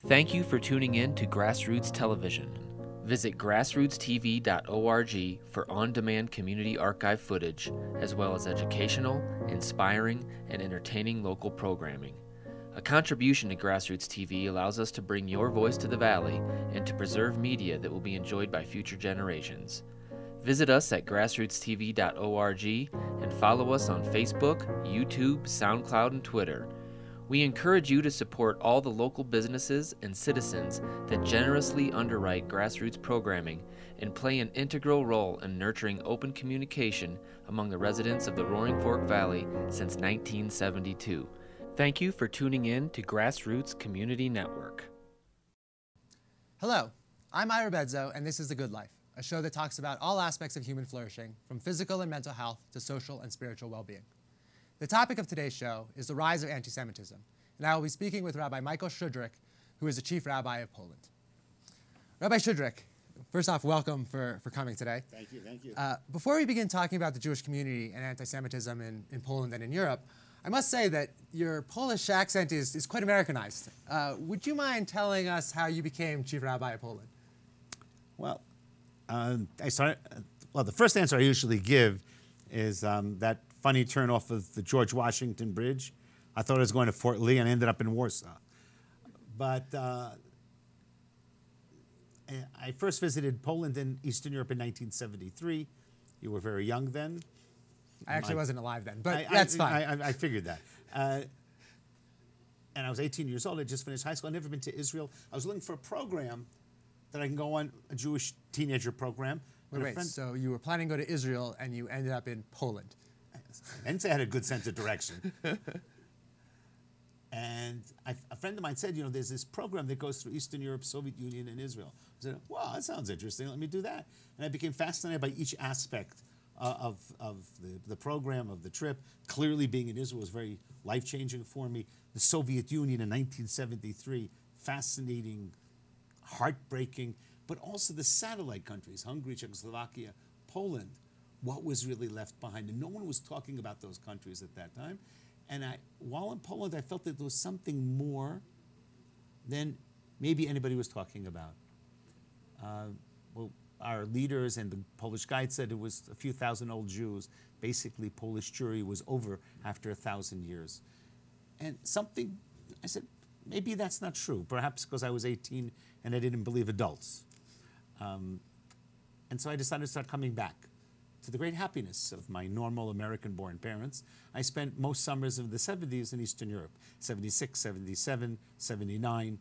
Thank you for tuning in to Grassroots Television. Visit grassrootstv.org for on-demand community archive footage, as well as educational, inspiring, and entertaining local programming. A contribution to Grassroots TV allows us to bring your voice to the Valley and to preserve media that will be enjoyed by future generations. Visit us at grassrootstv.org and follow us on Facebook, YouTube, SoundCloud, and Twitter. We encourage you to support all the local businesses and citizens that generously underwrite grassroots programming and play an integral role in nurturing open communication among the residents of the Roaring Fork Valley since 1972. Thank you for tuning in to Grassroots Community Network. Hello, I'm Bedzow, and this is The Good Life, a show that talks about all aspects of human flourishing, from physical and mental health to social and spiritual well-being. The topic of today's show is the rise of anti-Semitism, and I will be speaking with Rabbi Michael Shudrich, who is the Chief Rabbi of Poland. Rabbi Shudrich, first off, welcome for coming today. Thank you, thank you. Before we begin talking about the Jewish community and anti-Semitism in Poland and in Europe, I must say that your Polish accent is quite Americanized. Would you mind telling us how you became Chief Rabbi of Poland? Well, the first answer I usually give is that funny turn off of the George Washington Bridge. I thought I was going to Fort Lee and I ended up in Warsaw. But I first visited Poland and Eastern Europe in 1973. You were very young then. I actually wasn't alive then, but that's fine. I figured that. And I was 18 years old. I just finished high school. I'd never been to Israel. I was looking for a program that I can go on, a Jewish teenager program. Wait, so you were planning to go to Israel and you ended up in Poland. I didn't say I had a good sense of direction. And a friend of mine said, there's this program that goes through Eastern Europe, Soviet Union, and Israel. I said, wow, that sounds interesting. Let me do that. And I became fascinated by each aspect of the program, of the trip. Clearly, being in Israel was very life-changing for me. The Soviet Union in 1973, fascinating, heartbreaking, but also the satellite countries, Hungary, Czechoslovakia, Poland. What was really left behind? And no one was talking about those countries at that time. And while in Poland, I felt that there was something more than maybe anybody was talking about. Our leaders and the Polish guide said it was a few thousand old Jews. Basically, Polish Jewry was over after 1,000 years. And I said, maybe that's not true. Perhaps because I was 18 and I didn't believe adults. And so I decided to start coming back. To the great happiness of my normal American-born parents, I spent most summers of the 70s in Eastern Europe, 76, 77, 79.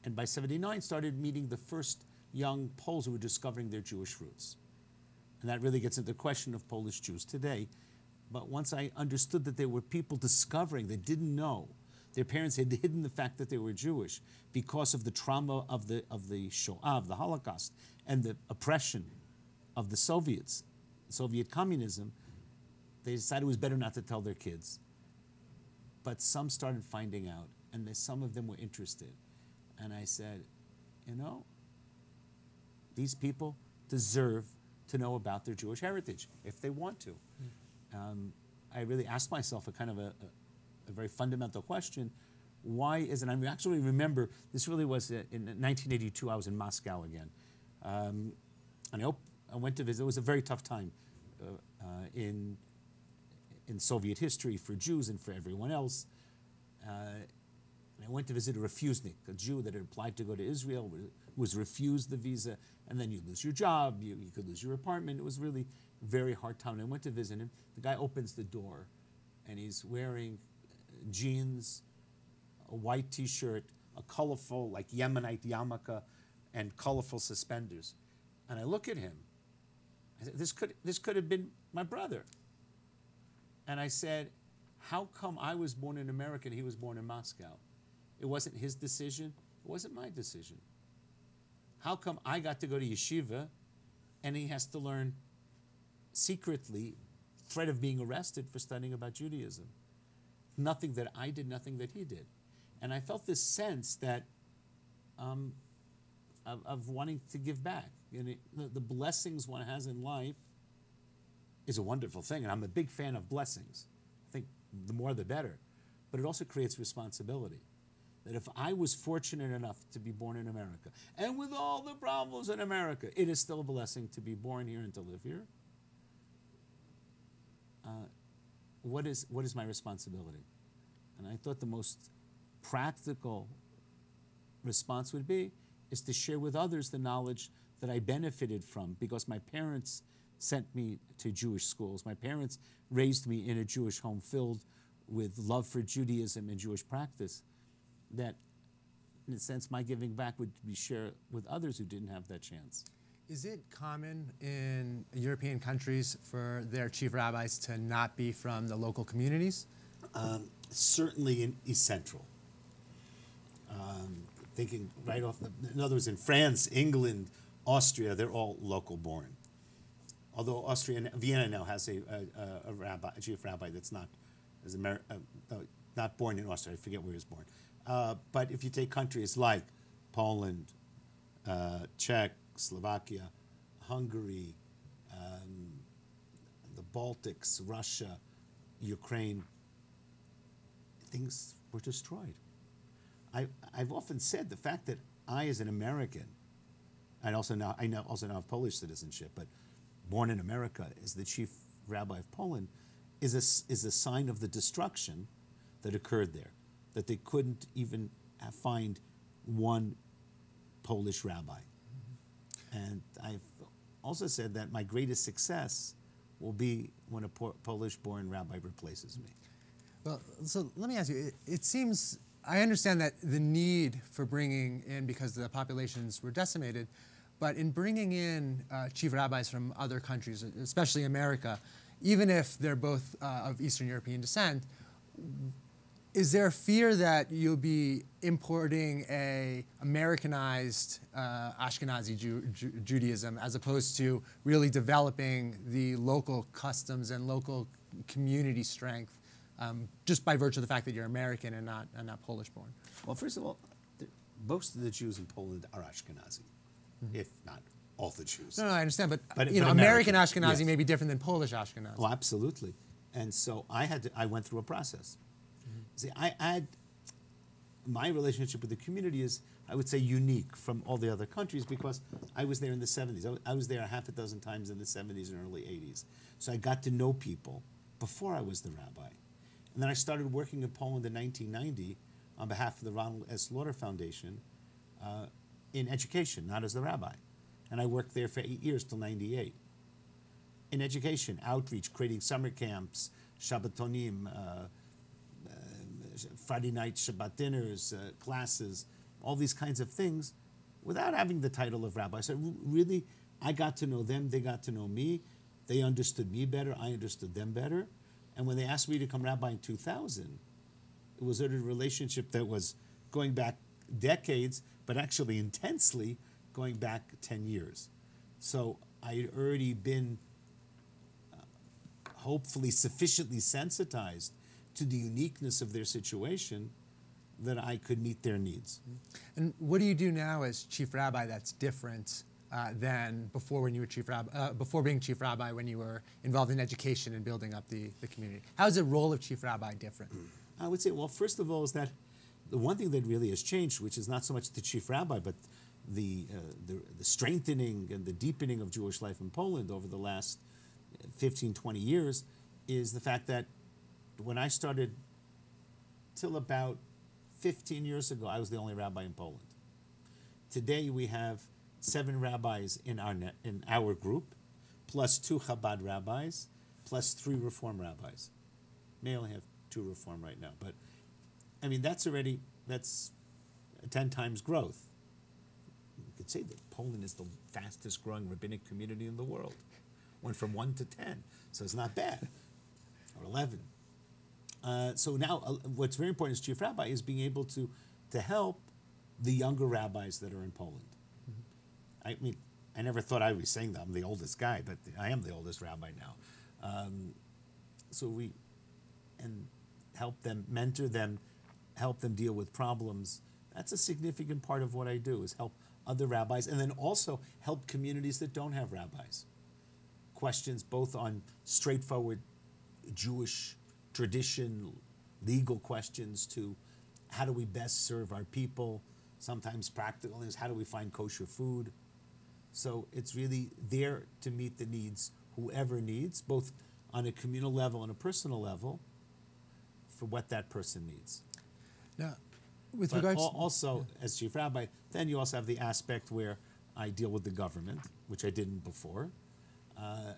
And by 79, started meeting the first young Poles who were discovering their Jewish roots. And that really gets into the question of Polish Jews today. But once I understood that there were people discovering that didn't know, their parents had hidden the fact that they were Jewish because of the trauma of the Shoah, of the Holocaust, and the oppression of the Soviets, Soviet communism, they decided it was better not to tell their kids. But some started finding out, and some of them were interested. And I said, these people deserve to know about their Jewish heritage if they want to. I really asked myself a very fundamental question. Why isn't, I actually remember, this really was in 1982, I was in Moscow again. And I went to visit. It was a very tough time in Soviet history for Jews and for everyone else. And I went to visit a refusnik, a Jew that had applied to go to Israel, was refused the visa, and then you lose your job, you could lose your apartment. It was really a very hard time. And I went to visit him. The guy opens the door, and he's wearing jeans, a white T-shirt, a colorful, like Yemenite yarmulke, and colorful suspenders. And I look at him. I said, this could have been my brother. And I said, how come I was born in America and he was born in Moscow? It wasn't his decision. It wasn't my decision. How come I got to go to yeshiva and he has to learn secretly, threat of being arrested for studying about Judaism? Nothing that I did, nothing that he did. And I felt this sense that of wanting to give back. The blessings one has in life is a wonderful thing, and I'm a big fan of blessings. I think the more the better. But it also creates responsibility. that if I was fortunate enough to be born in America, and with all the problems in America, it is still a blessing to be born here and to live here, what is my responsibility? And I thought the most practical response would be is to share with others the knowledge that I benefited from because my parents sent me to Jewish schools. My parents raised me in a Jewish home filled with love for Judaism and Jewish practice, that in a sense my giving back would be shared with others who didn't have that chance. Is it common in European countries for their chief rabbis to not be from the local communities? Certainly in East Central. Thinking right off, in other words, in France, England, Austria, they're all local born. Although Vienna now has a chief rabbi that's not not born in Austria. I forget where he was born. But if you take countries like Poland, Czech, Slovakia, Hungary, the Baltics, Russia, Ukraine, things were destroyed. I've often said the fact that I, as an American, I also now have Polish citizenship, but born in America as the chief rabbi of Poland, is a sign of the destruction that occurred there, that they couldn't even find one Polish rabbi. And I've also said that my greatest success will be when a Polish-born rabbi replaces me. Well, so let me ask you, it seems, I understand that the need for bringing in, because the populations were decimated, but in bringing in chief rabbis from other countries, especially America, even if they're both of Eastern European descent, is there a fear that you'll be importing a Americanized Ashkenazi Judaism as opposed to really developing the local customs and local community strength just by virtue of the fact that you're American and not Polish born? Well, first of all, most of the Jews in Poland are Ashkenazi, if not all the Jews. No, I understand, but American American Ashkenazi yes. may be different than Polish Ashkenazi. Oh, absolutely. And so I went through a process. See, my relationship with the community is, I would say, unique from all the other countries because I was there in the 70s. I was there a half a dozen times in the 70s and early 80s. So I got to know people before I was the rabbi. And then I started working in Poland in 1990 on behalf of the Ronald S. Lauder Foundation in education, not as the rabbi. And I worked there for 8 years till 98. In education, outreach, creating summer camps, Shabbatonim, Friday night Shabbat dinners, classes, all these kinds of things, without having the title of rabbi. So really, I got to know them, they got to know me, they understood me better, I understood them better. And when they asked me to become rabbi in 2000, it was a relationship that was going back decades, but actually intensely going back 10 years. So I had already been hopefully sufficiently sensitized to the uniqueness of their situation that I could meet their needs. And what do you do now as chief rabbi that's different than before when you were chief rabbi, before being chief rabbi when you were involved in education and building up the community? How is the role of chief rabbi different? I would say, well, first of all, is that the one thing that really has changed, which is not so much the chief rabbi, but the strengthening and the deepening of Jewish life in Poland over the last 15, 20 years, is the fact that when I started, till about 15 years ago, I was the only rabbi in Poland. Today we have 7 rabbis in our group, plus 2 Chabad rabbis, plus 3 Reform rabbis. May only have 2 Reform right now, but I mean that's 10 times growth. You could say that Poland is the fastest growing rabbinic community in the world. Went from 1 to 10, so it's not bad, or 11. So now what's very important as chief rabbi is being able to help the younger rabbis that are in Poland. Mm-hmm. I mean, I never thought I would be saying that I'm the oldest guy, but I am the oldest rabbi now. And help them, mentor them, help them deal with problems. That's a significant part of what I do, is help other rabbis, and then also help communities that don't have rabbis. Questions both on straightforward Jewish tradition, legal questions, to how do we best serve our people? Sometimes practical things, how do we find kosher food? So it's really there to meet the needs, whoever needs, both on a communal level and a personal level, for what that person needs. Now, with But regards also, as chief rabbi, then you also have the aspect where I deal with the government, which I didn't before. I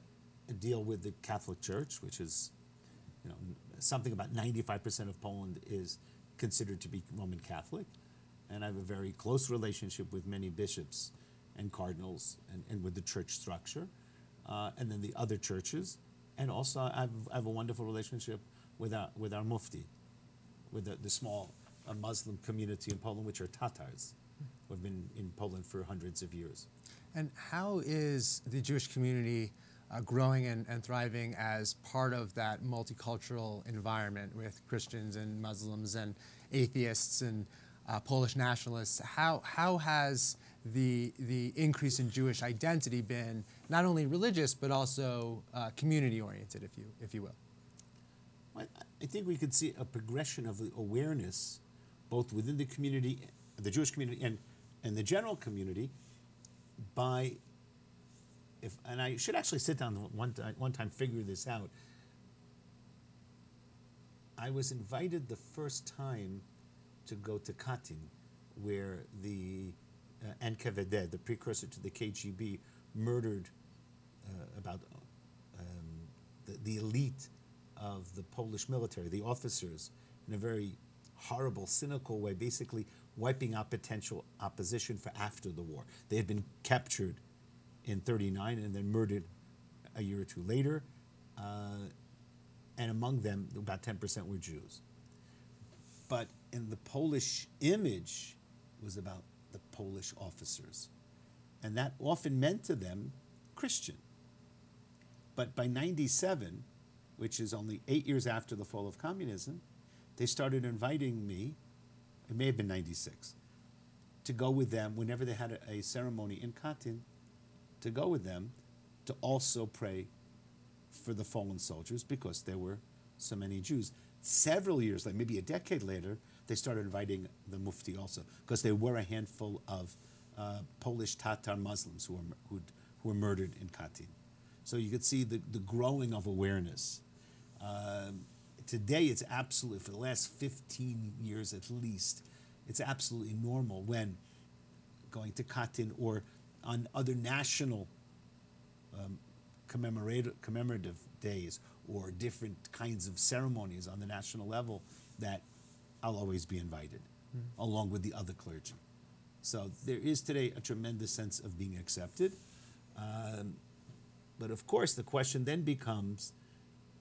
deal with the Catholic Church, which is, something about 95% of Poland is considered to be Roman Catholic. And I have a very close relationship with many bishops and cardinals and with the church structure, and then the other churches. And also I have a wonderful relationship with our mufti, with the small Muslim community in Poland, which are Tatars, who have been in Poland for hundreds of years. And how is the Jewish community growing and thriving as part of that multicultural environment with Christians and Muslims and atheists and Polish nationalists? How has the increase in Jewish identity been not only religious but also community oriented, if you will? Well, I think we could see a progression of the awareness, both within the community, the Jewish community, and the general community, and I should actually sit down one time figure this out. I was invited the first time to go to Katyn, where the NKVD, the precursor to the KGB, murdered the elite of the Polish military, the officers, in a very horrible, cynical way, basically wiping out potential opposition for after the war. They had been captured in 1939 and then murdered a year or two later, and among them, about 10% were Jews. But in the Polish image was about the Polish officers, and that often meant to them Christian. But by 1997, which is only 8 years after the fall of communism, they started inviting me, it may have been 1996, to go with them whenever they had a ceremony in Katyn, to go with them to also pray for the fallen soldiers, because there were so many Jews. Several years later, maybe a decade later, they started inviting the mufti also, because there were a handful of Polish Tatar Muslims who were murdered in Katyn. So you could see the growing of awareness. Today, it's absolutely, for the last 15 years at least, it's absolutely normal when going to Katyn or on other national commemorative days or different kinds of ceremonies on the national level, that I'll always be invited, along with the other clergy. So there is today a tremendous sense of being accepted. But of course, the question then becomes,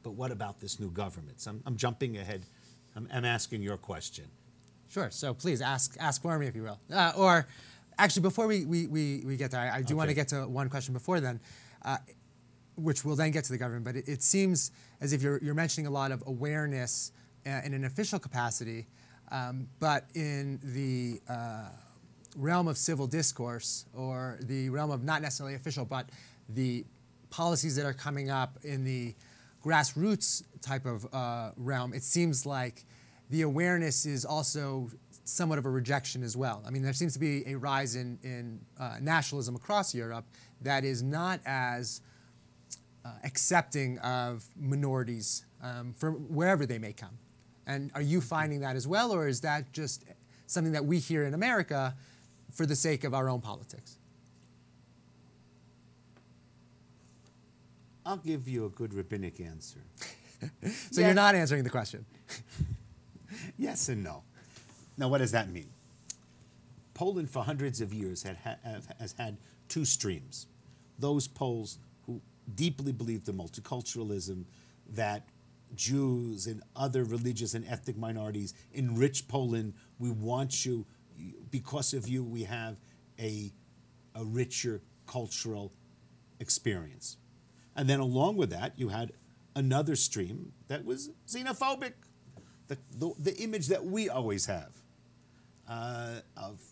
but what about this new government? So I'm jumping ahead. I'm asking your question. Sure. So please ask for me, if you will. Or actually, before we get there, I do want to get to one question before then, which will then get to the government. But it seems as if you're mentioning a lot of awareness in an official capacity, but in the realm of civil discourse, or the realm of not necessarily official, but the policies that are coming up in the grassroots type of realm, it seems like the awareness is also somewhat of a rejection as well. I mean, there seems to be a rise in nationalism across Europe that is not as accepting of minorities from wherever they may come. And are you finding that as well, or is that just something that we hear in America for the sake of our own politics? I'll give you a good rabbinic answer. So you're not answering the question. Yes and no. Now, what does that mean? Poland, for hundreds of years, has had two streams. Those Poles who deeply believed in multiculturalism, that Jews and other religious and ethnic minorities enrich Poland. We want you, because of you, we have a richer cultural experience. And then along with that, you had another stream that was xenophobic, the image that we always have of,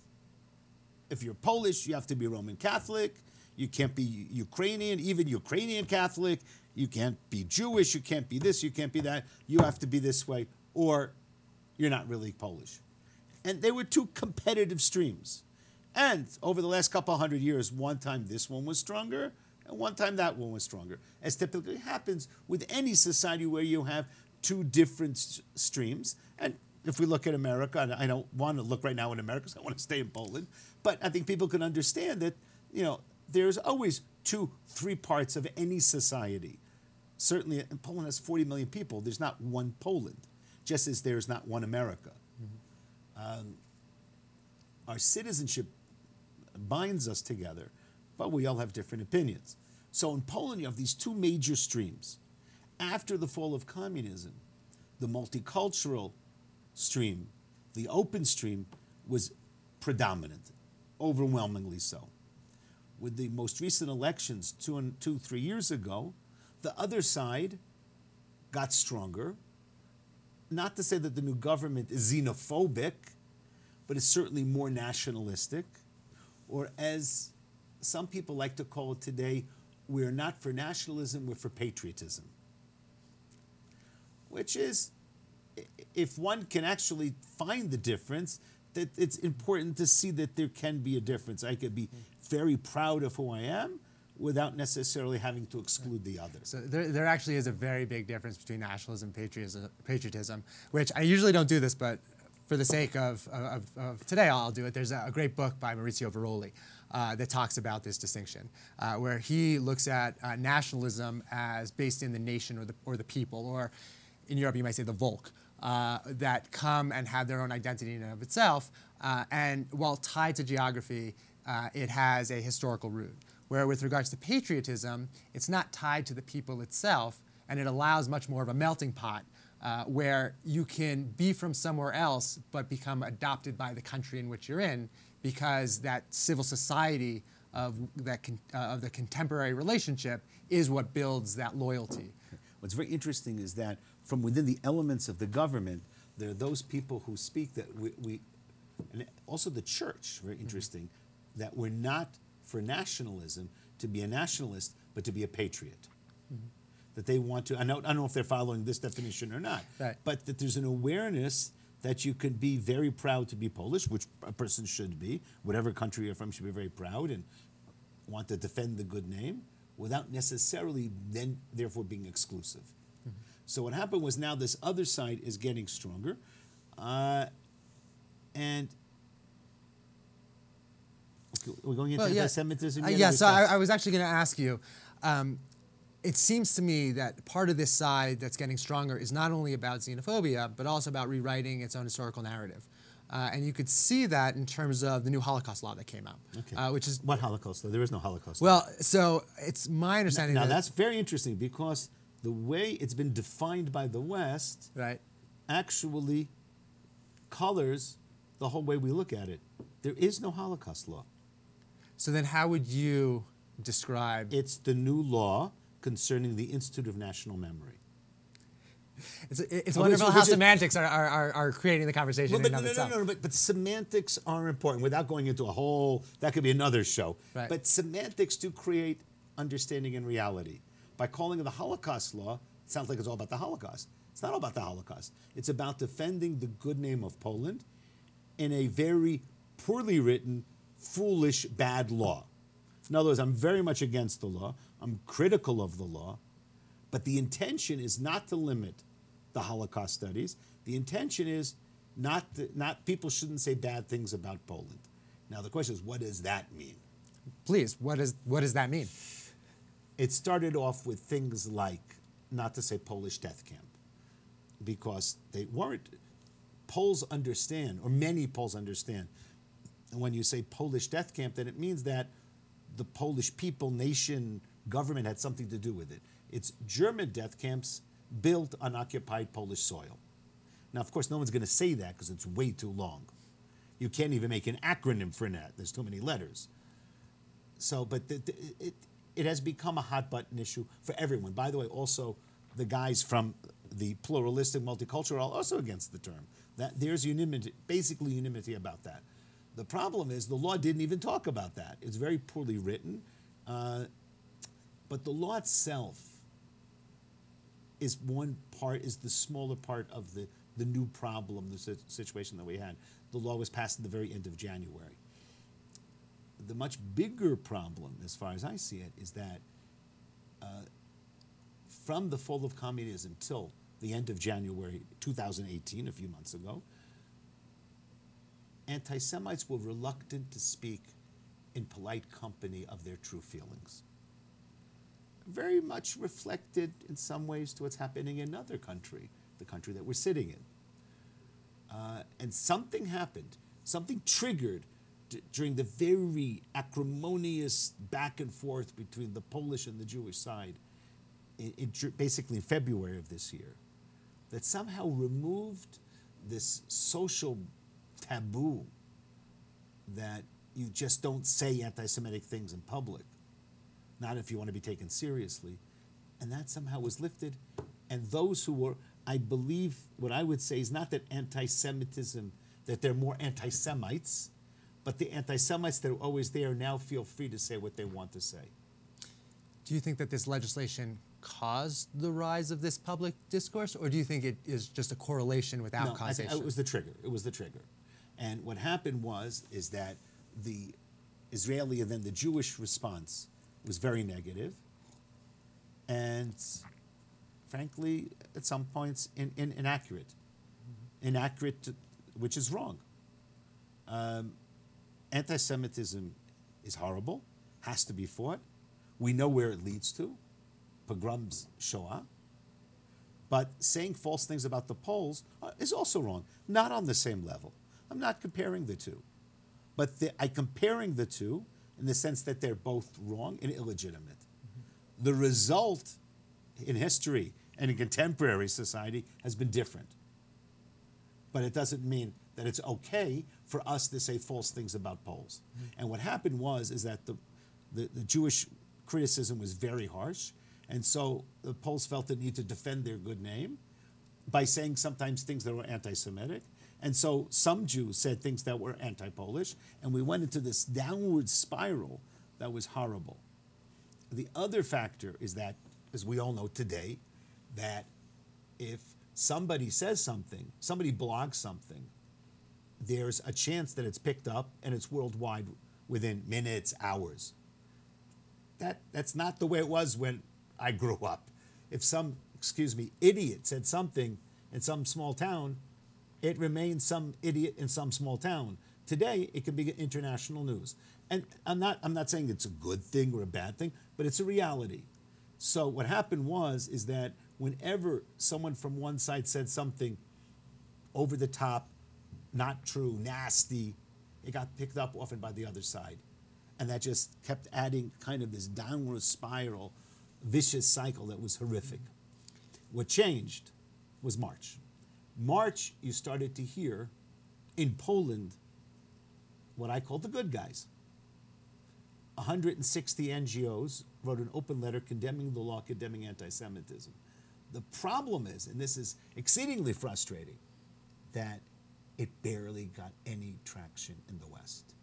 if you're Polish, you have to be Roman Catholic, you can't be Ukrainian, even Ukrainian Catholic, you can't be Jewish, you can't be this, you can't be that, you have to be this way, or you're not really Polish. And they were two competitive streams. And over the last couple hundred years, one time this one was stronger, and one time that one was stronger, as typically happens with any society where you have two different streams. And if we look at America, and I don't want to look right now in America, because I want to stay in Poland, but I think people can understand that, there's always 2-3 parts of any society. Certainly, Poland has 40 million people. There's not one Poland, just as there's not one America. Our citizenship binds us together, but we all have different opinions. So in Poland, you have these two major streams. After the fall of communism, the multicultural stream, the open stream, was predominant, overwhelmingly so. With the most recent elections 3 years ago, the other side got stronger. Not to say that the new government is xenophobic, but it's certainly more nationalistic. Or as some people like to call it today, we're not for nationalism, we're for patriotism. Which is, if one can actually find the difference, that it's important to see that there can be a difference. I could be very proud of who I am without necessarily having to exclude the other. So there actually is a very big difference between nationalism and patriotism, which I usually don't do this, but for the sake of today, I'll do it. There's a great book by Maurizio Veroli that talks about this distinction, where he looks at nationalism as based in the nation or the people, or in Europe you might say the Volk, that come and have their own identity in and of itself, and while tied to geography, it has a historical root. Where with regards to patriotism, it's not tied to the people itself, and it allows much more of a melting pot, where you can be from somewhere else but become adopted by the country in which you're in, because that civil society of the contemporary relationship is what builds that loyalty. What's very interesting is that from within the elements of the government, there are those people who speak that we and also the church, very interesting, that we're not for nationalism to be a nationalist, but to be a patriot. That they want to, I don't know if they're following this definition or not, right, but that there's an awareness that you can be very proud to be Polish, which a person should be, whatever country you're from should be very proud and want to defend the good name, without necessarily then therefore being exclusive. So what happened was now this other side is getting stronger, and we're going into anti-Semitism. Yeah, so I was actually going to ask you, it seems to me that part of this side that's getting stronger is not only about xenophobia, but also about rewriting its own historical narrative. And you could see that in terms of the new Holocaust law that came out. Okay. Which is what Holocaust law? There is no Holocaust law. Well, so it's my understanding now that's very interesting, because the way it's been defined by the West actually colors the whole way we look at it. There is no Holocaust law. So then how would you describe? It's the new law concerning the Institute of National Memory. It's wonderful how semantics are creating the conversation in and of itself. No, but semantics are important. Without going into a whole, that could be another show. Right. But semantics do create understanding and reality. By calling it the Holocaust law, it sounds like it's all about the Holocaust. It's not all about the Holocaust. It's about defending the good name of Poland in a very poorly written, foolish, bad law. In other words, I'm very much against the law. I'm critical of the law. But the intention is not to limit the Holocaust studies. The intention is not people shouldn't say bad things about Poland. Now the question is, what does that mean? Please, what does that mean? It started off with things like, not to say Polish death camp, because they weren't. Poles understand, or many Poles understand, and when you say Polish death camp, then it means that the Polish people, nation, government had something to do with it. It's German death camps built on occupied Polish soil. Now, of course, no one's going to say that because it's way too long. You can't even make an acronym for that. There's too many letters. So, but it has become a hot button issue for everyone. By the way, also the guys from the pluralistic multicultural are also against the term. That there's unanimity, basically unanimity about that. The problem is the law didn't even talk about that. It's very poorly written. But the law itself is one part, is the smaller part of the new problem, the situation that we had. the law was passed at the very end of January. The much bigger problem, as far as I see it, is that from the fall of communism till the end of January 2018, a few months ago, anti-Semites were reluctant to speak in polite company of their true feelings. Very much reflected in some ways to what's happening in another country, the country that we're sitting in. And something happened, something triggered during the very acrimonious back and forth between the Polish and the Jewish side, basically in February of this year, that somehow removed this social taboo that you just don't say anti-Semitic things in public, not if you want to be taken seriously. And that somehow was lifted. And those who were, I believe, what I would say is not that anti-Semitism, that they're more anti-Semites, but the anti-Semites that are always there now feel free to say what they want to say. Do you think that this legislation caused the rise of this public discourse, or do you think it is just a correlation without causation? No, it was the trigger. It was the trigger. And what happened is that the Israeli and then the Jewish response was very negative, and frankly, at some points, inaccurate. Inaccurate, which is wrong. Anti-Semitism is horrible, has to be fought. We know where it leads to, pogroms, Shoah. But saying false things about the Poles is also wrong, not on the same level. I'm not comparing the two. But I'm comparing the two in the sense that they're both wrong and illegitimate. Mm-hmm. The result in history and in contemporary society has been different. But it doesn't mean that it's okay for us to say false things about Poles. Mm-hmm. And what happened is that the Jewish criticism was very harsh, and so the Poles felt the need to defend their good name by saying sometimes things that were anti-Semitic. And so some Jews said things that were anti-Polish, and we went into this downward spiral that was horrible. The other factor is that, as we all know today, that if somebody says something, somebody blogs something, there's a chance that it's picked up and it's worldwide within minutes, hours. That's not the way it was when I grew up. If some, idiot said something in some small town, it remains some idiot in some small town. Today, it can be international news. And I'm not saying it's a good thing or a bad thing, but it's a reality. So what happened is that whenever someone from one side said something over the top, not true, nasty, it got picked up often by the other side. And that just kept adding kind of this downward spiral, vicious cycle that was horrific. What changed was March. March, you started to hear in Poland what I call the good guys. 160 NGOs wrote an open letter condemning the law, condemning anti-Semitism. The problem is, and this is exceedingly frustrating, that it barely got any traction in the West.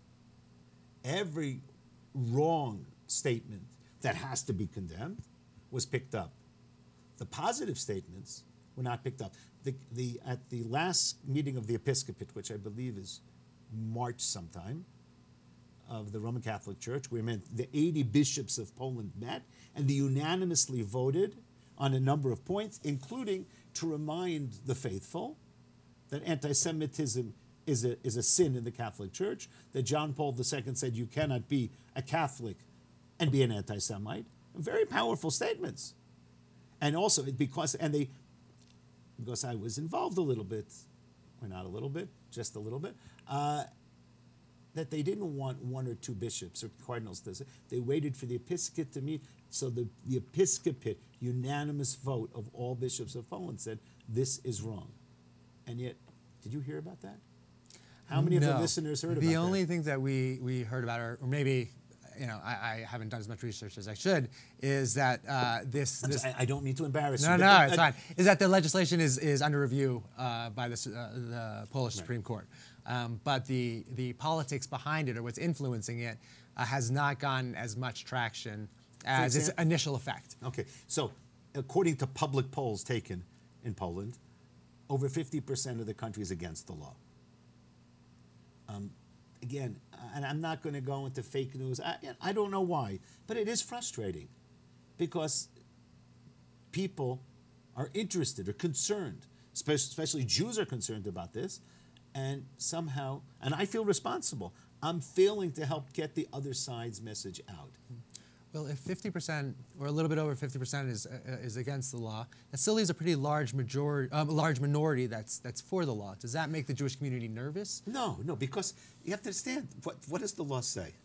Every wrong statement that has to be condemned was picked up. The positive statements were not picked up. At the last meeting of the Episcopate, which I believe is March sometime, of the Roman Catholic Church, where the 80 bishops of Poland met, and they unanimously voted on a number of points, including to remind the faithful that anti-Semitism is a sin in the Catholic Church, that John Paul II said you cannot be a Catholic and be an anti-Semite. Very powerful statements. And also, because I was involved a little bit, or not a little bit, just a little bit, that they didn't want one or two bishops or cardinals to say. They waited for the Episcopate to meet, so the Episcopate, unanimous vote of all bishops of Poland, said this is wrong. And yet, did you hear about that? How many of the listeners heard about that? The only thing that we heard about, or maybe, I haven't done as much research as I should, is that this I don't mean to embarrass you. No, it's fine. Is that the legislation is under review by the Polish Supreme Court. But the politics behind it, or what's influencing it, has not gotten as much traction as its initial effect. Okay, so according to public polls taken in Poland, over 50% of the country is against the law. Again, and I'm not going to go into fake news. I don't know why, but it is frustrating because people are interested or concerned, especially Jews are concerned about this, and somehow, and I feel responsible. I'm failing to help get the other side's message out. Well, if 50% or a little bit over 50% is against the law, that still leaves a pretty large minority that's for the law. Does that make the Jewish community nervous? No, because you have to understand, what does the law say?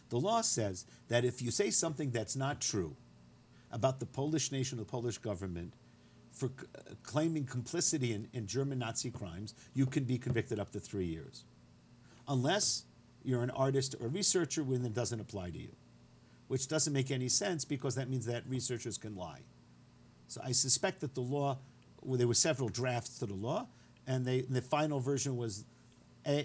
The law says that if you say something that's not true about the Polish nation or the Polish government for claiming complicity in German Nazi crimes, you can be convicted up to 3 years. Unless you're an artist or researcher, when it doesn't apply to you. Which doesn't make any sense because that means that researchers can lie. So I suspect that the law, well, there were several drafts to the law, and the final version was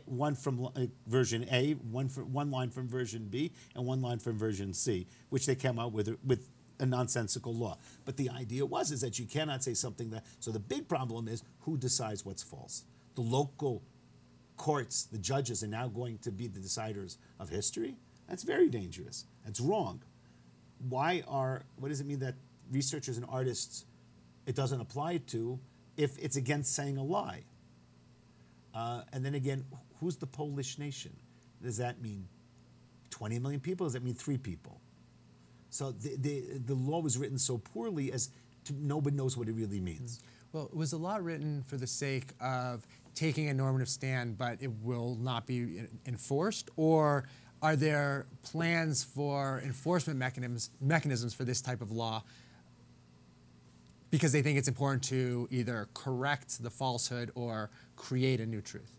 one from version A, one line from version B, and one line from version C, which they came out with a nonsensical law. But the idea is that you cannot say something that. So the big problem is who decides what's false. The local courts, the judges, are now going to be the deciders of history. That's very dangerous. That's wrong. What does it mean that researchers and artists, it doesn't apply to if it's against saying a lie? And then again, who's the Polish nation? Does that mean 20 million people? Does that mean 3 people? So the law was written so poorly as nobody knows what it really means. Well, was the law written for the sake of taking a normative stand, but it will not be enforced? Or are there plans for enforcement mechanisms for this type of law because they think it's important to either correct the falsehood or create a new truth?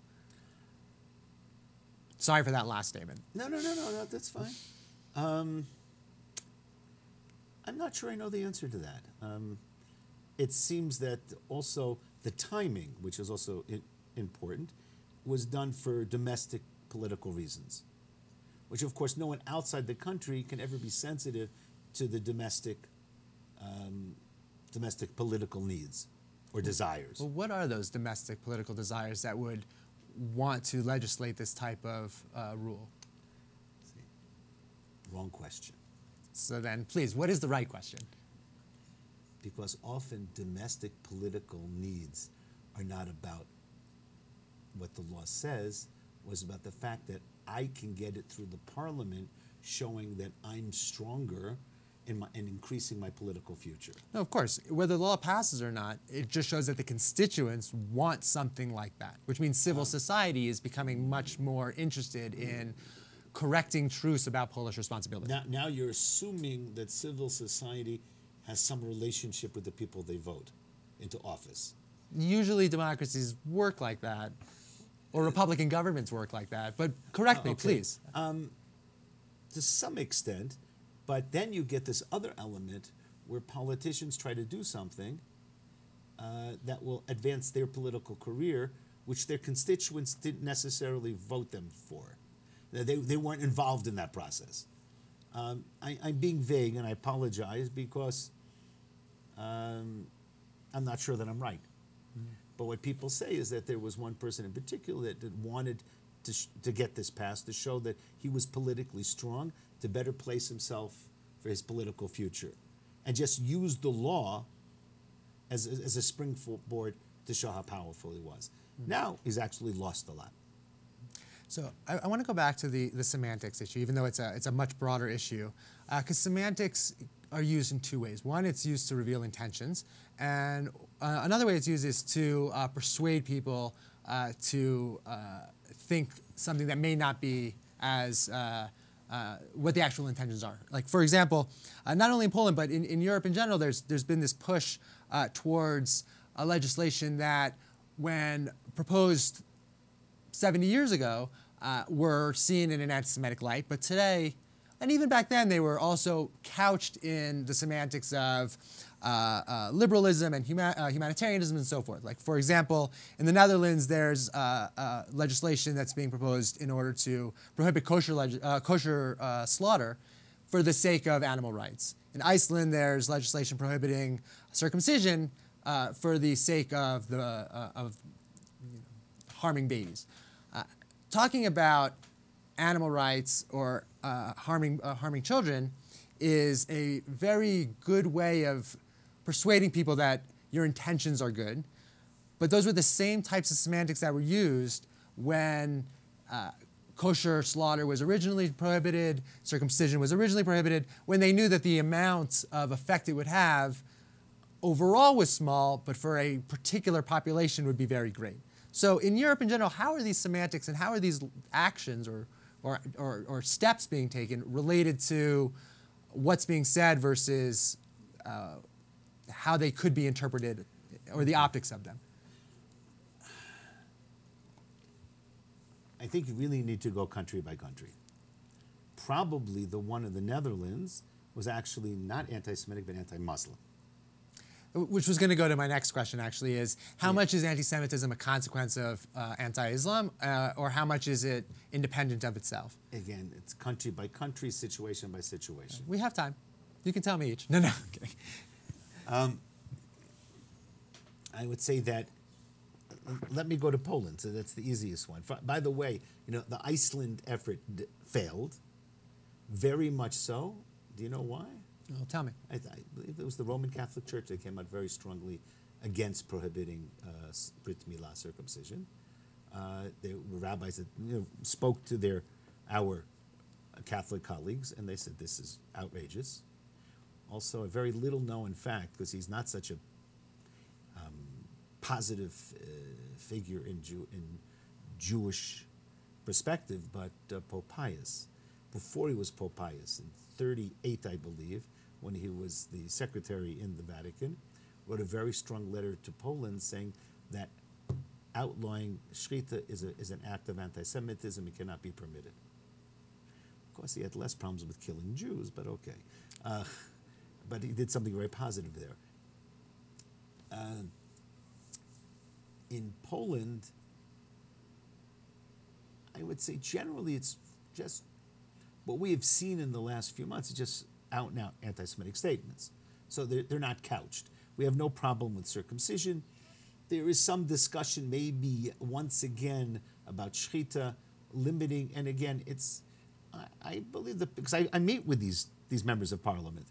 Sorry for that last statement. No, that's fine. I'm not sure I know the answer to that. It seems that also the timing, which is also important, was done for domestic political reasons, which of course no one outside the country can ever be sensitive to the domestic political needs or desires. Well, what are those domestic political desires that would want to legislate this type of rule? Wrong question. So then, please, what is the right question? Because often domestic political needs are not about what the law says, was about the fact that I can get it through the parliament showing that I'm stronger in increasing my political future. No, of course. Whether the law passes or not, it just shows that the constituents want something like that, which means civil society is becoming much more interested in correcting truths about Polish responsibility. Now you're assuming that civil society has some relationship with the people they vote into office. Usually democracies work like that, or Republican governments work like that, but correct me, please. To some extent, but then you get this other element where politicians try to do something that will advance their political career, which their constituents didn't necessarily vote them for. They weren't involved in that process. I'm being vague, and I apologize because I'm not sure that I'm right. But what people say is that there was one person in particular that wanted to get this passed to show that he was politically strong, to better place himself for his political future, and just used the law as a springboard to show how powerful he was. Now he's actually lost a lot. So I want to go back to the semantics issue, even though it's a much broader issue, because semantics are used in 2 ways. One, it's used to reveal intentions, and another way it's used is to persuade people to think something that may not be as what the actual intentions are. Like, for example, not only in Poland, but in Europe in general, there's been this push towards a legislation that, when proposed 70 years ago, were seen in an anti-Semitic light, but today, and even back then, they were also couched in the semantics of liberalism and humanitarianism and so forth. Like, for example, in the Netherlands, there's legislation that's being proposed in order to prohibit kosher slaughter for the sake of animal rights. In Iceland, there's legislation prohibiting circumcision for the sake of harming babies. talking about animal rights or harming children is a very good way of persuading people that your intentions are good. But those were the same types of semantics that were used when kosher slaughter was originally prohibited, circumcision was originally prohibited, when they knew that the amount of effect it would have overall was small, but for a particular population would be very great. So in Europe in general, how are these semantics and how are these actions or steps being taken related to what's being said versus how they could be interpreted or the optics of them? I think you really need to go country by country. Probably the one in the Netherlands was actually not anti-Semitic, but anti-Muslim. Which was going to go to my next question, actually, is how much is anti-Semitism a consequence of anti-Islam, or how much is it independent of itself? Again, it's country by country, situation by situation. We have time. You can tell me each. No, I'm kidding. I would say that, let me go to Poland, so that's the easiest one. By the way, the Iceland effort failed, very much so. Do you know why? Well, tell me. I believe it was the Roman Catholic Church that came out very strongly against prohibiting Brit Milah, circumcision. The rabbis that spoke to our Catholic colleagues, and they said this is outrageous. Also, a very little known fact, because he's not such a positive figure in Jewish perspective, but Pope Pius, before he was Pope Pius, in 1938, I believe, when he was the secretary in the Vatican, wrote a very strong letter to Poland saying that outlawing shechita is an act of anti-Semitism. It cannot be permitted. Of course, he had less problems with killing Jews, but okay. But he did something very positive there. In Poland, I would say generally it's just what we have seen in the last few months is just out-and-out anti-Semitic statements. So they're not couched. We have no problem with circumcision. There is some discussion maybe once again about shechita, limiting, and again, I believe that, because I meet with these members of parliament,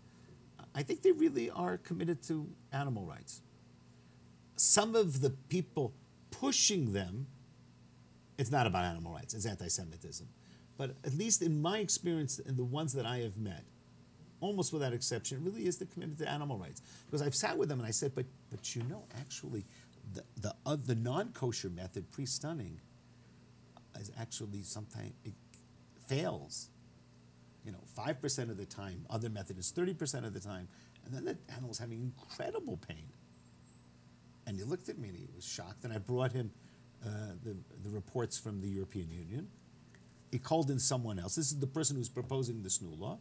I think they really are committed to animal rights. Some of the people pushing them, it's not about animal rights, it's anti-Semitism. But at least in my experience, and the ones that I have met, almost without exception, it really is the commitment to animal rights. Because I've sat with them and I said, but actually, the non-kosher method, pre-stunning, is actually sometimes, it fails. 5% of the time, other method is 30% of the time, and then the animal's having incredible pain. And he looked at me and he was shocked, and I brought him the reports from the European Union. He called in someone else. This is the person who's proposing this new law,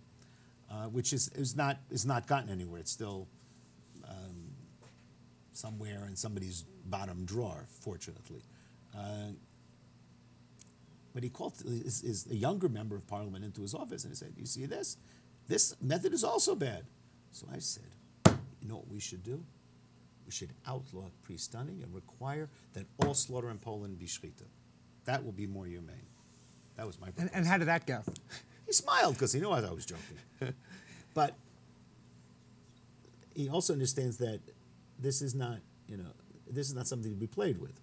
which is not gotten anywhere. It's still somewhere in somebody's bottom drawer, fortunately. But he called is a younger member of parliament into his office and he said, "You see this? This method is also bad." So I said, "You know what we should do? We should outlaw pre-stunning and require that all slaughter in Poland be shechita. That will be more humane." That was my proposal. And how did that go? He smiled because he knew I was joking. But he also understands that this is not something to be played with.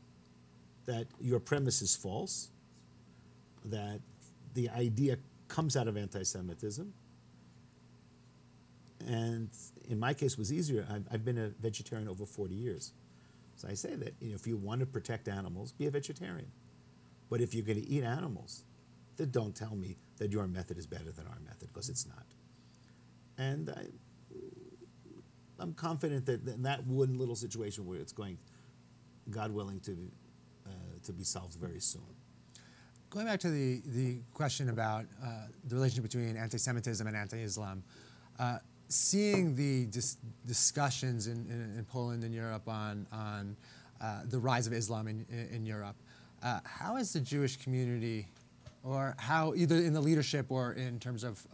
That your premise is false. That the idea comes out of anti-Semitism. And in my case, it was easier. I've been a vegetarian over 40 years. So I say that if you want to protect animals, be a vegetarian. But if you're going to eat animals, then don't tell me that your method is better than our method, because it's not. And I'm confident that in that one little situation where it's going, God willing, to be solved very soon. Going back to the question about the relationship between anti-Semitism and anti-Islam, seeing the discussions in Poland and Europe on the rise of Islam in Europe, how is the Jewish community, or how either in the leadership or in terms of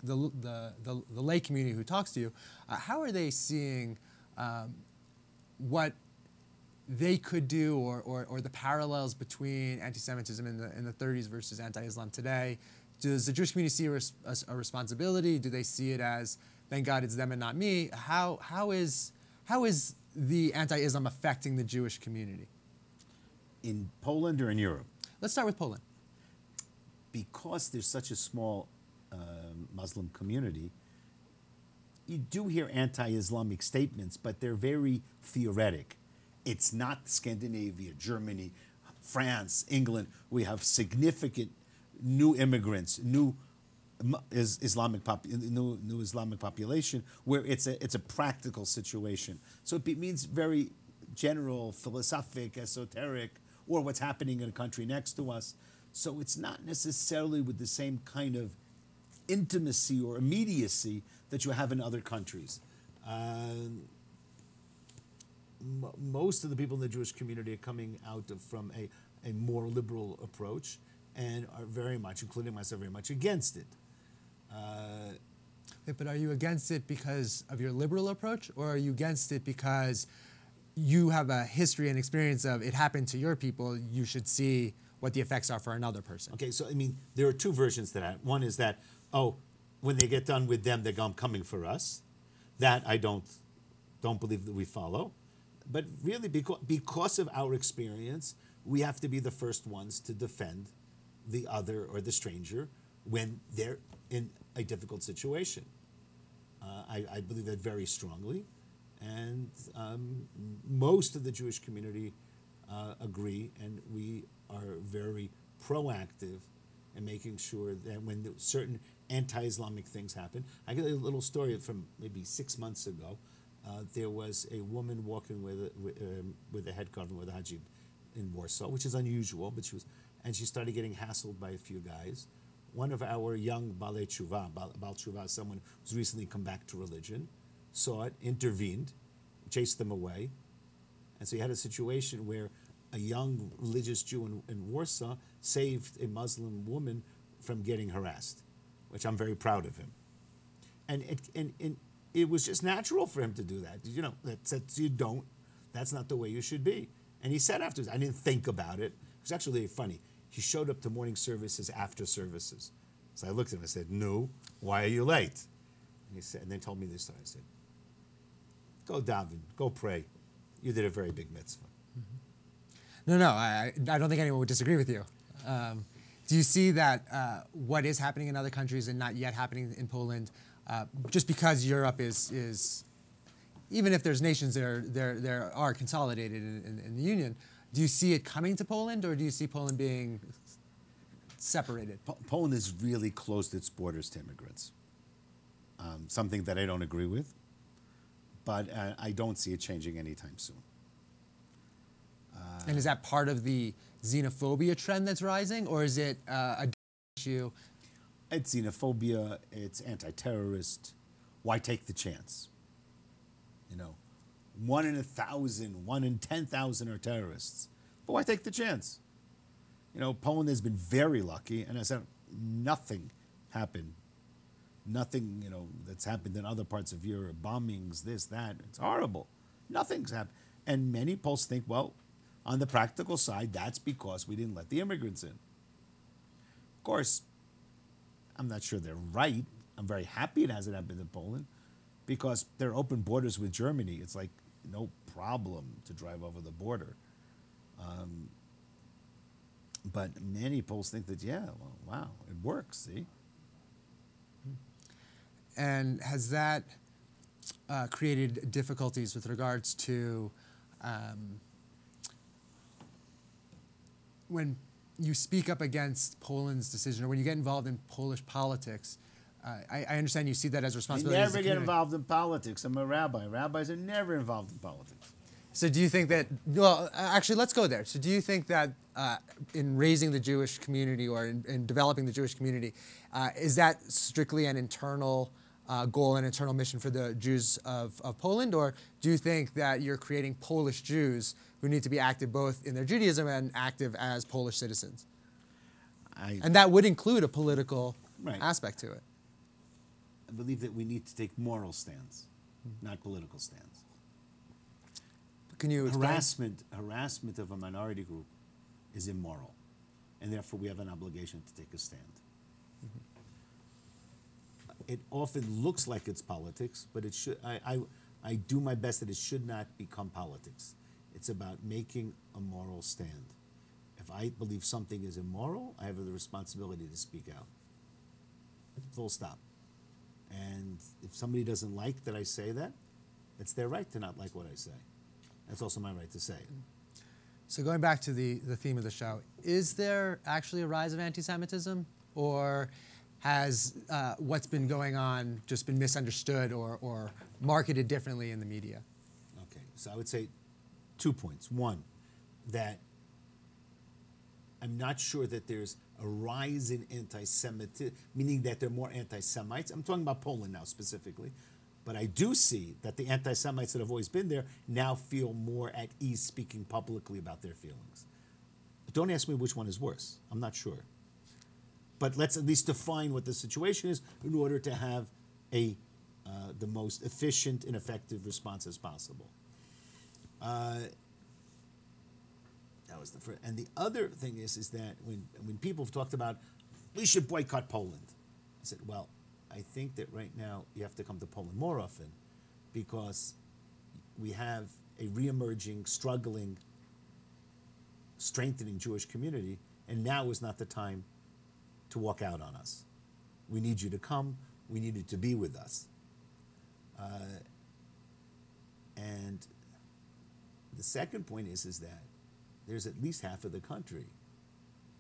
the lay community who talks to you, how are they seeing what they could do, or the parallels between anti-Semitism in the 30s versus anti-Islam today? Does the Jewish community see a responsibility? Do they see it as, thank God it's them and not me? How is the anti-Islam affecting the Jewish community? In Poland or in Europe? Let's start with Poland. Because there's such a small Muslim community, you do hear anti-Islamic statements, but they're very theoretic. It's not Scandinavia, Germany, France, England. We have significant new immigrants, new Islamic population, where it's a practical situation. So it means very general, philosophic, esoteric, or what's happening in a country next to us. So it's not necessarily with the same kind of intimacy or immediacy that you have in other countries. Most of the people in the Jewish community are coming out from a more liberal approach and are very much, including myself, very much against it. But are you against it because of your liberal approach, or are you against it because you have a history and experience of it happened to your people, you should see what the effects are for another person? Okay, so I mean, there are two versions to that. One is that, when they get done with them, they're coming for us. That I don't believe that we follow. But really, because of our experience, we have to be the first ones to defend the other or the stranger when they're in a difficult situation. I believe that very strongly. And most of the Jewish community agree, and we are very proactive in making sure that when certain anti-Islamic things happen. I get a little story from maybe 6 months ago. There was a woman walking with a head covering, with a hijab in Warsaw, which is unusual, but she started getting hassled by a few guys. One of our young Balei Tshuva, Baal Tshuva, someone who's recently come back to religion, saw it, intervened, chased them away. And so you had a situation where a young religious Jew in Warsaw saved a Muslim woman from getting harassed, which I'm very proud of him. And it was just natural for him to do that. You know, that's not the way you should be. And he said afterwards, I didn't think about it. It was actually funny. He showed up to morning services after services. So I looked at him and I said, no, why are you late? And he said, and then told me this story. I said, go daven, go pray. You did a very big mitzvah. No, I don't think anyone would disagree with you. Do you see that what is happening in other countries and not yet happening in Poland, just because Europe is even if there's nations there are consolidated in the Union, do you see it coming to Poland, or do you see Poland being separated? Poland has really closed its borders to immigrants, something that I don't agree with, but I don't see it changing anytime soon. And is that part of the xenophobia trend that's rising, or is it a issue? It's xenophobia, it's anti-terrorist. Why take the chance? You know, 1 in 1,000, 1 in 10,000 are terrorists. But why take the chance? You know, Poland has been very lucky, and I said nothing happened. Nothing, you know, that's happened in other parts of Europe, bombings, this, that. It's horrible. Nothing's happened. And many Poles think, well, on the practical side, that's because we didn't let the immigrants in. Of course, I'm not sure they're right. I'm very happy it hasn't happened in Poland, because there are open borders with Germany. It's like no problem to drive over the border. But many Poles think that, yeah, well, wow, it works, see? And has that created difficulties with regards to when you speak up against Poland's decision, or when you get involved in Polish politics? I understand you see that as a responsibility. You never get involved in politics. I'm a rabbi. Rabbis are never involved in politics. So do you think that, well, actually, let's go there. So do you think that in raising the Jewish community, or in developing the Jewish community, is that strictly an internal goal, an internal mission for the Jews of Poland? Or do you think that you're creating Polish Jews who need to be active both in their Judaism and active as Polish citizens? And that would include a political aspect to it. I believe that we need to take moral stands, not political stands. Can you explain? Harassment of a minority group is immoral, and therefore we have an obligation to take a stand. It often looks like it's politics, but it should. I do my best that it should not become politics. It's about making a moral stand. If I believe something is immoral, I have the responsibility to speak out. Full stop. And if somebody doesn't like that I say that, it's their right to not like what I say. That's also my right to say it. So going back to the theme of the show, is there actually a rise of anti-Semitism, or has what's been going on just been misunderstood or marketed differently in the media? Okay, so I would say 2 points. One, that I'm not sure that there's a rise in anti-Semitism, meaning that there are more anti-Semites. I'm talking about Poland now specifically. But I do see that the anti-Semites that have always been there now feel more at ease speaking publicly about their feelings. But don't ask me which one is worse. I'm not sure. But let's at least define what the situation is in order to have the most efficient and effective response as possible. That was the first. And the other thing is that when people have talked about, we should boycott Poland, I said, well, I think that right now you have to come to Poland more often because we have a reemerging, struggling, strengthening Jewish community, and now is not the time to walk out on us. We need you to come. We need you to be with us. And the second point is that there's at least half of the country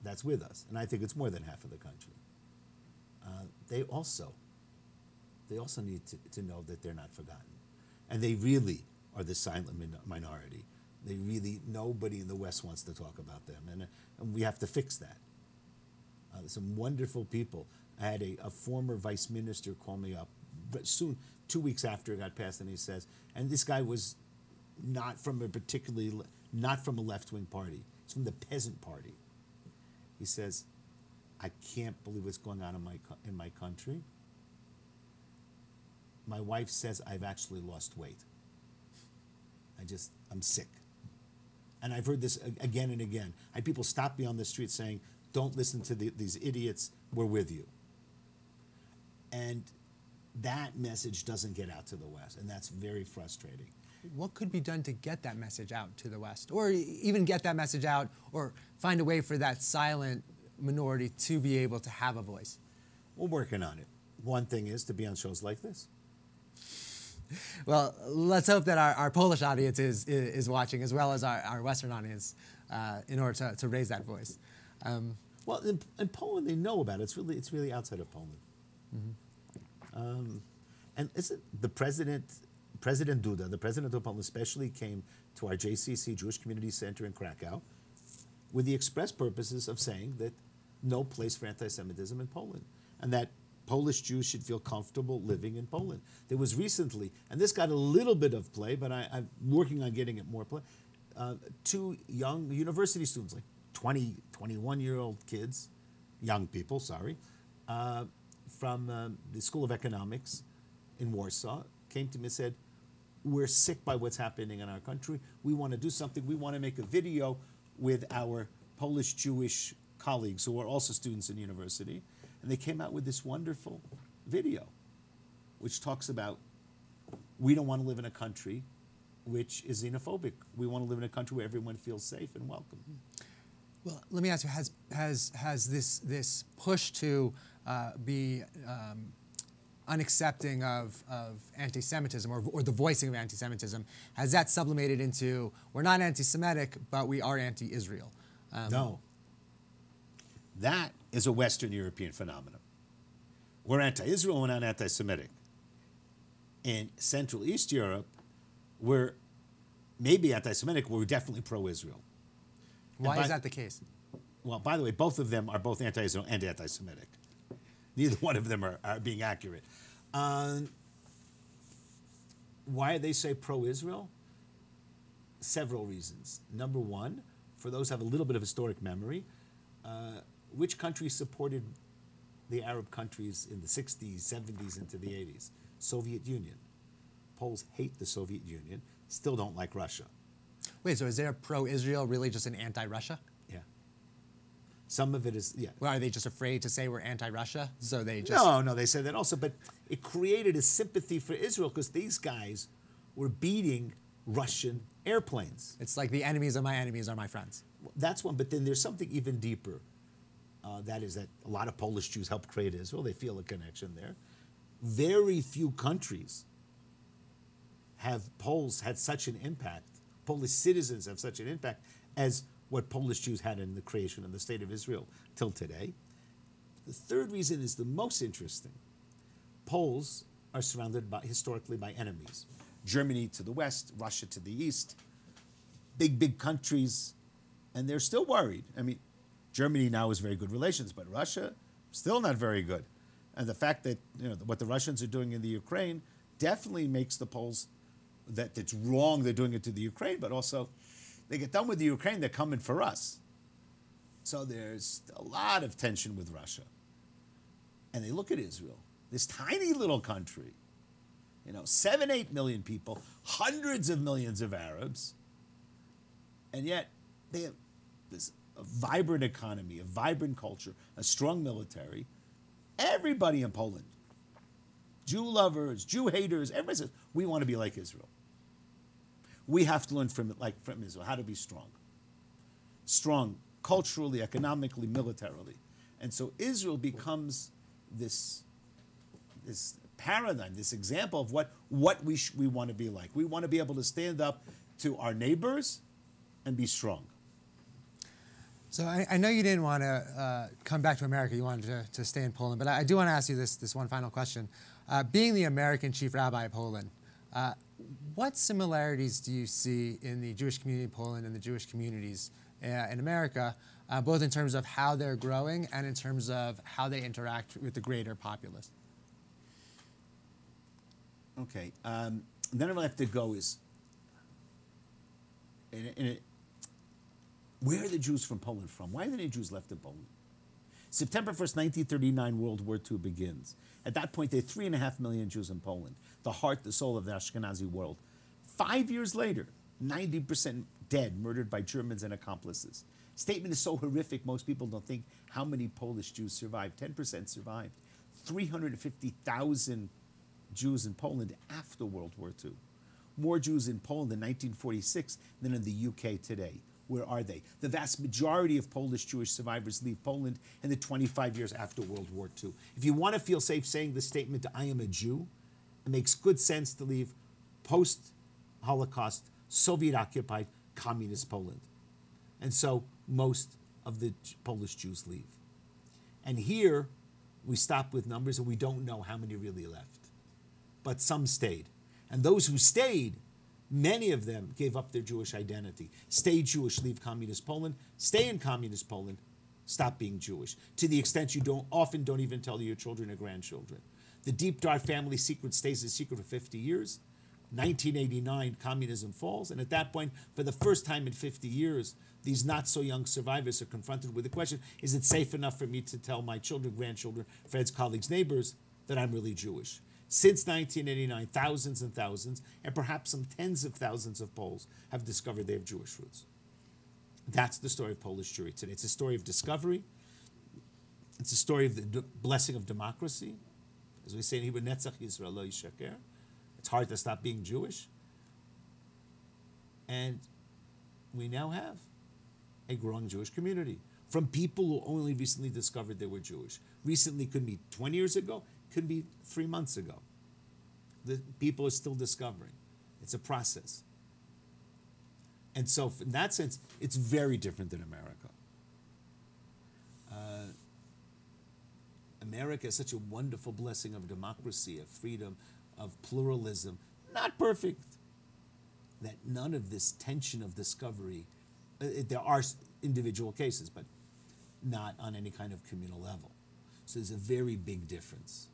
that's with us, and I think it's more than half of the country. They also need to know that they're not forgotten. And they really are the silent minority. They really, nobody in the West wants to talk about them. And we have to fix that. There's some wonderful people. I had a former vice minister call me up soon, 2 weeks after it got passed, and he says, and this guy was not from a left-wing party. He's from the Peasant Party. He says, I can't believe what's going on in my country. My wife says I've actually lost weight. I'm sick. And I've heard this again and again. I had people stop me on the street saying, don't listen to these idiots, we're with you. And that message doesn't get out to the West, and that's very frustrating. What could be done to get that message out to the West, or even get that message out, or find a way for that silent minority to be able to have a voice? We're working on it. One thing is to be on shows like this. Well, let's hope that our Polish audience is watching, as well as our Western audience, in order to raise that voice. Well, in Poland, they know about it. It's really outside of Poland. Mm-hmm. And isn't President Duda, the president of Poland, especially came to our JCC, Jewish Community Center in Krakow, with the express purposes of saying that no place for anti-Semitism in Poland, and that Polish Jews should feel comfortable living in Poland. There was recently, and this got a little bit of play, but I'm working on getting it more play, 2 young university students, like 20, 21-year-old kids, young people, from the School of Economics in Warsaw, came to me and said, we're sick by what's happening in our country. We want to do something. We want to make a video with our Polish Jewish colleagues who are also students in university. And they came out with this wonderful video, which talks about we don't want to live in a country which is xenophobic. We want to live in a country where everyone feels safe and welcome. Well, let me ask you: has this push to be unaccepting of anti-Semitism or the voicing of anti-Semitism, has that sublimated into we're not anti-Semitic but we are anti-Israel? No. That is a Western European phenomenon. We're anti-Israel, we're not anti-Semitic. In Central East Europe, we're maybe anti-Semitic, we're definitely pro-Israel. Why is that the case? Well, by the way, both of them are both anti-Israel and anti-Semitic. Neither one of them are being accurate. Why do they say pro-Israel? Several reasons. Number one, for those who have a little bit of historic memory, which countries supported the Arab countries in the 60s, 70s, into the 80s? Soviet Union. Poles hate the Soviet Union, still don't like Russia. Wait, so is there pro-Israel really just an anti-Russia? Yeah. Some of it is, yeah. Well, are they just afraid to say we're anti-Russia? So they just... No, they said that also, but it created a sympathy for Israel because these guys were beating Russian airplanes. It's like the enemies of my enemies are my friends. That's one, but then there's something even deeper. That is that a lot of Polish Jews helped create Israel. They feel a connection there. Very few countries have Poles had such an impact, Polish citizens have such an impact as what Polish Jews had in the creation of the State of Israel till today. The third reason is the most interesting. Poles are surrounded historically by enemies. Germany to the west, Russia to the east, big countries, and they're still worried. I mean, Germany now has very good relations, but Russia, still not very good. And the fact that what the Russians are doing in the Ukraine definitely makes the Poles that it's wrong they're doing it to the Ukraine, but also they get done with the Ukraine, they're coming for us. So there's a lot of tension with Russia. And they look at Israel, this tiny little country, 7, 8 million people, hundreds of millions of Arabs, and yet they have this vibrant economy, a vibrant culture, a strong military. Everybody in Poland, Jew lovers, Jew haters, everybody says, we want to be like Israel. We have to learn from Israel how to be strong. Strong culturally, economically, militarily. And so Israel becomes this paradigm, this example of what we want to be like. We want to be able to stand up to our neighbors and be strong. So I know you didn't want to come back to America. You wanted to stay in Poland. But I do want to ask you this one final question. Being the American chief rabbi of Poland, what similarities do you see in the Jewish community in Poland and the Jewish communities in America, both in terms of how they're growing and in terms of how they interact with the greater populace? Okay. Then I have to go is, where are the Jews from Poland from? Why are there any Jews left in Poland? September 1st, 1939, World War II begins. At that point, there are 3.5 million Jews in Poland, the heart, the soul of the Ashkenazi world. 5 years later, 90% dead, murdered by Germans and accomplices. Statement is so horrific, most people don't think how many Polish Jews survived. 10% survived. 350,000 Jews in Poland after World War II. More Jews in Poland in 1946 than in the UK today. Where are they? The vast majority of Polish Jewish survivors leave Poland in the 25 years after World War II. If you want to feel safe saying the statement, I am a Jew, it makes good sense to leave post-Holocaust, Soviet-occupied, communist Poland. And so most of the Polish Jews leave. And here we stop with numbers and we don't know how many really left. But some stayed. And those who stayed, many of them gave up their Jewish identity. Stay Jewish, leave communist Poland. Stay in communist Poland, stop being Jewish. To the extent you often don't even tell your children or grandchildren. The deep, dark family secret stays a secret for 50 years. 1989, communism falls. And at that point, for the first time in 50 years, these not-so-young survivors are confronted with the question, is it safe enough for me to tell my children, grandchildren, friends, colleagues, neighbors that I'm really Jewish? Since 1989, thousands and thousands, and perhaps some tens of thousands of Poles have discovered they have Jewish roots. That's the story of Polish Jewry today. It's a story of discovery. It's a story of the blessing of democracy. As we say in Hebrew, Netzach Yisrael lo yishaker. It's hard to stop being Jewish. And we now have a growing Jewish community from people who only recently discovered they were Jewish. Recently could be 20 years ago, could be 3 months ago. The people are still discovering. It's a process. And so in that sense, it's very different than America. America is such a wonderful blessing of democracy, of freedom, of pluralism. Not perfect. That none of this tension of discovery, there are individual cases, but not on any kind of communal level. So there's a very big difference.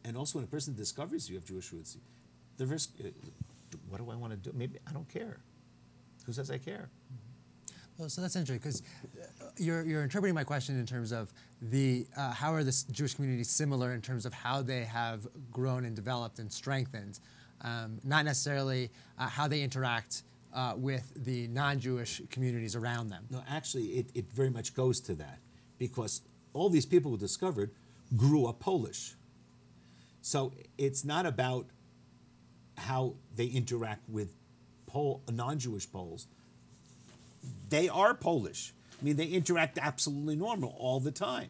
And also when a person discovers you have Jewish roots, the risk, what do I want to do? Maybe I don't care. Who says I care? Well, so that's interesting because you're interpreting my question in terms of how are the Jewish communities similar in terms of how they have grown and developed and strengthened. not necessarily how they interact with the non-Jewish communities around them. No, actually, it very much goes to that, because all these people who discovered grew up Polish. So it's not about how they interact with non-Jewish Poles. They are Polish. I mean, they interact absolutely normal all the time.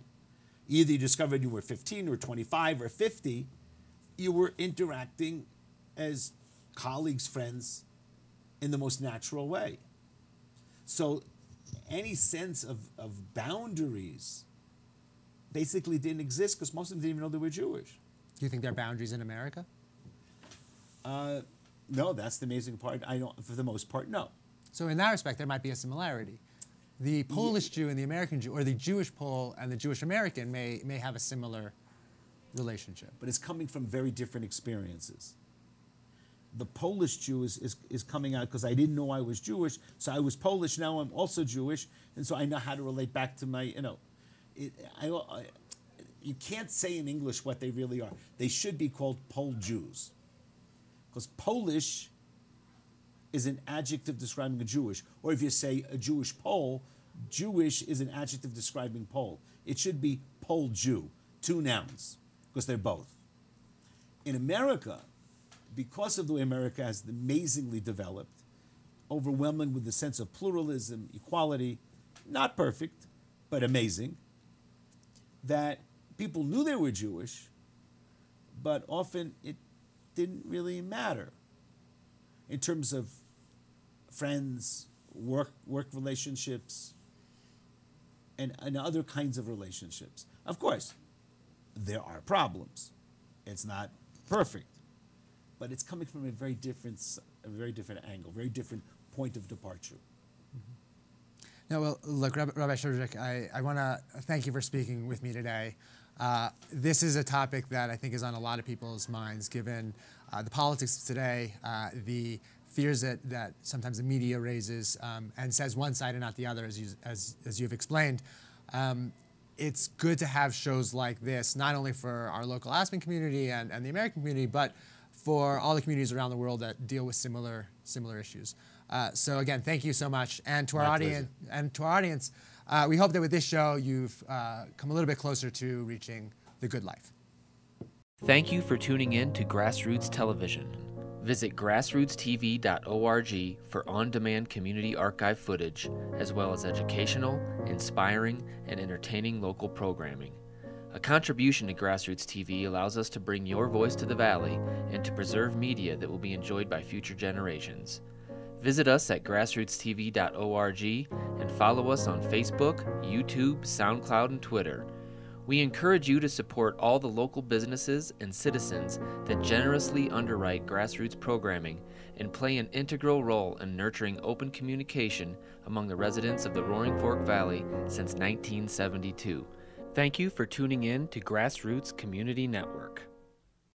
Either you discovered you were 15 or 25 or 50, you were interacting as colleagues, friends, in the most natural way. So any sense of boundaries basically didn't exist, because most of them didn't even know they were Jewish. Do you think there are boundaries in America? No, that's the amazing part. I don't, for the most part, no. So in that respect, there might be a similarity. The Polish Jew and the American Jew, or the Jewish Pole and the Jewish American may have a similar relationship. But it's coming from very different experiences. The Polish Jew is coming out because I didn't know I was Jewish, so I was Polish, now I'm also Jewish, and so I know how to relate back to my, you can't say in English what they really are. They should be called Pole Jews. Because Polish is an adjective describing a Jewish. Or if you say a Jewish Pole, Jewish is an adjective describing Pole. It should be Pole Jew, two nouns, because they're both. In America, because of the way America has amazingly developed, overwhelming with the sense of pluralism, equality, not perfect, but amazing, that people knew they were Jewish, but often it didn't really matter in terms of friends, work relationships, and other kinds of relationships. Of course, there are problems. It's not perfect, but it's coming from a very different angle, very different point of departure. Now, well, look, Rabbi Shudrich, I want to thank you for speaking with me today. This is a topic that I think is on a lot of people's minds, given the politics of today, the fears that sometimes the media raises and says one side and not the other, as you've explained. It's good to have shows like this, not only for our local Aspen community and the American community, but for all the communities around the world that deal with similar issues. So again, thank you so much, and to our audience, we hope that with this show you've come a little bit closer to reaching the good life. Thank you for tuning in to Grassroots Television. Visit grassrootstv.org for on-demand community archive footage, as well as educational, inspiring, and entertaining local programming. A contribution to Grassroots TV allows us to bring your voice to the Valley and to preserve media that will be enjoyed by future generations. Visit us at grassrootstv.org and follow us on Facebook, YouTube, SoundCloud, and Twitter. We encourage you to support all the local businesses and citizens that generously underwrite grassroots programming and play an integral role in nurturing open communication among the residents of the Roaring Fork Valley since 1972. Thank you for tuning in to Grassroots Community Network.